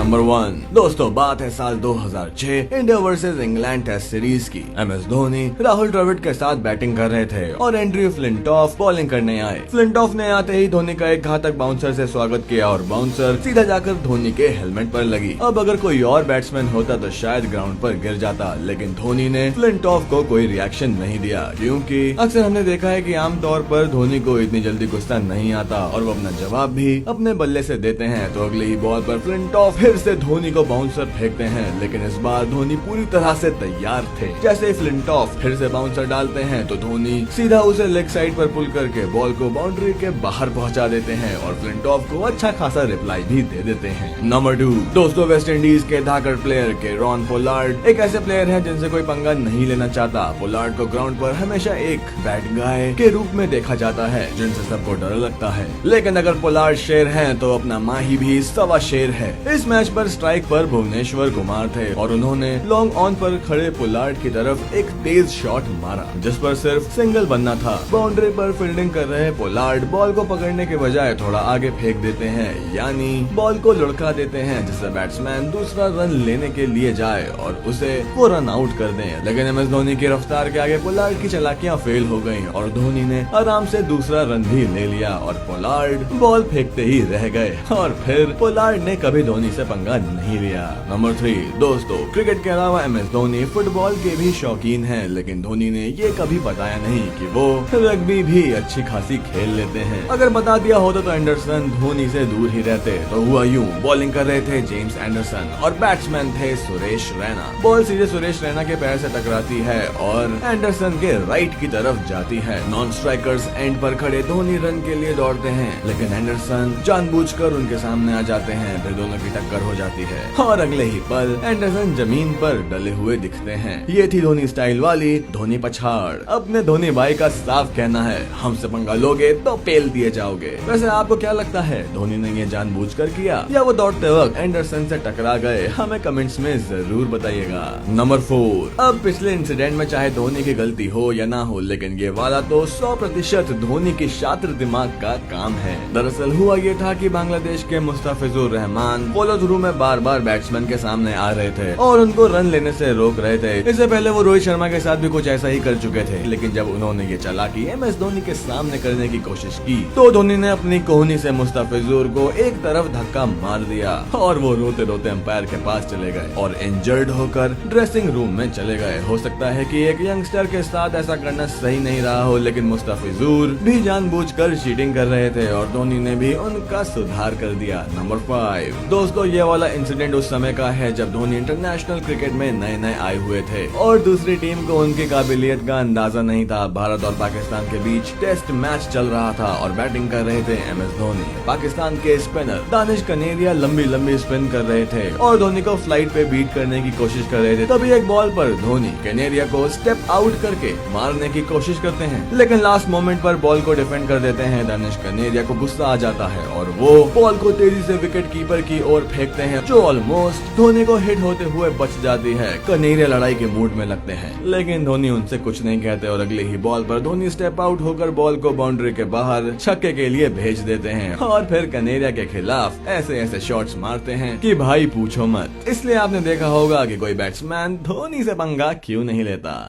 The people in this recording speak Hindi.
नंबर 1 दोस्तों, बात है साल 2006 India versus England test series की। MS धोनी राहुल द्रविड़ के साथ बैटिंग कर रहे थे और एंड्रयू फ्लिंटॉफ बॉलिंग करने आए। फ्लिंटॉफ ने आते ही धोनी का एक घातक बाउंसर से स्वागत किया और बाउंसर सीधा जाकर धोनी के हेलमेट पर लगी। अब अगर कोई और बैट्समैन होता तो शायद ग्राउंड पर गिर जाता, लेकिन धोनी ने फ्लिंटॉफ को कोई रिएक्शन नहीं दिया, क्योंकि अक्सर हमने देखा है कि आमतौर पर धोनी को इतनी जल्दी गुस्सा नहीं आता और वो अपना जवाब भी अपने बल्ले से देते हैं। तो अगली ही बॉल पर फ्लिंटॉफ फिर से धोनी को बाउंसर फेंकते हैं, लेकिन इस बार धोनी पूरी तरह से तैयार थे। जैसे ही फ्लिंटॉफ फिर से बाउंसर डालते हैं तो धोनी सीधा उसे लेग साइड पर पुल करके बॉल को बाउंड्री के बाहर पहुंचा देते हैं और फ्लिंटॉफ को अच्छा खासा रिप्लाई भी दे देते हैं। नंबर 2 दोस्तों, वेस्ट इंडीज के धाकड़ प्लेयर केरॉन पोलार्ड एक ऐसे प्लेयर है जिनसे कोई पंगा नहीं लेना चाहता। पोलार्ड को ग्राउंड पर हमेशा एक बैड गाय के रूप में देखा जाता है, जिनसे सबको डर लगता है। लेकिन अगर पोलार्ड शेर है तो अपना माही भी सवा शेर है। इस मैच पर स्ट्राइक पर भुवनेश्वर कुमार थे और उन्होंने लॉन्ग ऑन पर खड़े पोलार्ड की तरफ एक तेज शॉट मारा, जिस पर सिर्फ सिंगल बनना था। बाउंड्री पर फील्डिंग कर रहे पोलार्ड बॉल को पकड़ने के बजाय थोड़ा आगे फेंक देते हैं, यानी बॉल को लुढ़का देते हैं, जिससे बैट्समैन दूसरा रन लेने के लिए जाए और उसे वो रन आउट कर दें। लेकिन MS धोनी की रफ्तार के आगे पोलार्ड की चालाकियां फेल हो गयी और धोनी ने आराम से दूसरा रन भी ले लिया और पोलार्ड बॉल फेंकते ही रह गए और फिर पोलार्ड ने कभी धोनी से पंगा नहीं लिया। नंबर 3 दोस्तों, क्रिकेट के अलावा MS धोनी फुटबॉल के भी शौकीन हैं, लेकिन धोनी ने ये कभी बताया नहीं कि वो रग्बी भी अच्छी खासी खेल लेते हैं। अगर बता दिया होता तो एंडरसन धोनी से दूर ही रहते। तो हुआ यूं, बॉलिंग कर रहे थे जेम्स एंडरसन और बैट्समैन थे सुरेश रैना। बॉल सीधे सुरेश रैना के पैर से टकराती है और एंडरसन के राइट की तरफ जाती है। नॉन स्ट्राइकर्स एंड पर खड़े धोनी रन के लिए दौड़ते हैं, लेकिन एंडरसन जानबूझकर उनके सामने आ जाते हैं, फिर दोनों की टक्कर हो जाती है और अगले ही पल एंडरसन जमीन पर डले हुए दिखते हैं। ये थी धोनी स्टाइल वाली धोनी पछाड़। अपने धोनी भाई का साफ कहना है, हमसे पंगा लोगे तो पेल दिए जाओगे। वैसे आपको क्या लगता है, धोनी ने ये जानबूझकर किया या वो दौड़ते वक्त एंडरसन से टकरा गए? हमें कमेंट्स में जरूर बताइएगा। नंबर 4 अब पिछले इंसिडेंट में चाहे धोनी की गलती हो या ना हो, लेकिन ये वाला तो 100% धोनी की शातिर दिमाग का काम है। दरअसल हुआ ये था कि बांग्लादेश के मुस्तफिजुर रहमान फॉलो थ्रू में बार बार बैट्समैन के सामने आ रहे थे और उनको रन लेने से रोक रहे थे। इससे पहले वो रोहित शर्मा के साथ भी कुछ ऐसा ही कर चुके थे, लेकिन जब उन्होंने ये चालाकी MS धोनी के सामने करने की कोशिश की तो धोनी ने अपनी कोहनी से मुस्तफिजुर को एक तरफ धक्का मार दिया और वो रोते रोते अंपायर के पास चले गए और इंजर्ड होकर ड्रेसिंग रूम में चले गए। हो सकता है कि एक यंगस्टर के साथ ऐसा करना सही नहीं रहा हो, लेकिन मुस्तफिजुर भी जानबूझकर चीटिंग कर रहे थे और धोनी ने भी उनका सुधार कर दिया। नंबर 5 दोस्तों, ये वाला इंसिडेंट उस समय का है जब धोनी इंटरनेशनल क्रिकेट में नए नए आए हुए थे और दूसरी टीम को उनकी काबिलियत का अंदाजा नहीं था। भारत और पाकिस्तान के बीच टेस्ट मैच चल रहा था और बैटिंग कर रहे थे MS धोनी। पाकिस्तान के स्पिनर दानिश कनेरिया लंबी लंबी स्पिन कर रहे थे और धोनी को फ्लाइट पे बीट करने की कोशिश कर रहे थे। तभी एक बॉल पर धोनी कनेरिया को स्टेप आउट करके मारने की कोशिश करते हैं, लेकिन लास्ट मोमेंट पर बॉल को डिफेंड कर देते हैं। दानिश कनेरिया को गुस्सा आ जाता है और वो बॉल को तेजी से विकेट कीपर की ओर फेंकते हैं, जो ऑलमोस्ट धोनी को हिट होते हुए बच जाती है। कनेरिया लड़ाई के मूड में लगते हैं, लेकिन धोनी उनसे कुछ नहीं कहते और अगले ही बॉल पर धोनी स्टेप आउट होकर बॉल को बाउंड्री के बाहर छक्के के लिए भेज देते हैं और फिर कनेरिया के खिलाफ ऐसे ऐसे शॉट्स मारते हैं कि भाई पूछो मत। इसलिए आपने देखा होगा कि कोई बैट्समैन धोनी से पंगा क्यों नहीं लेता।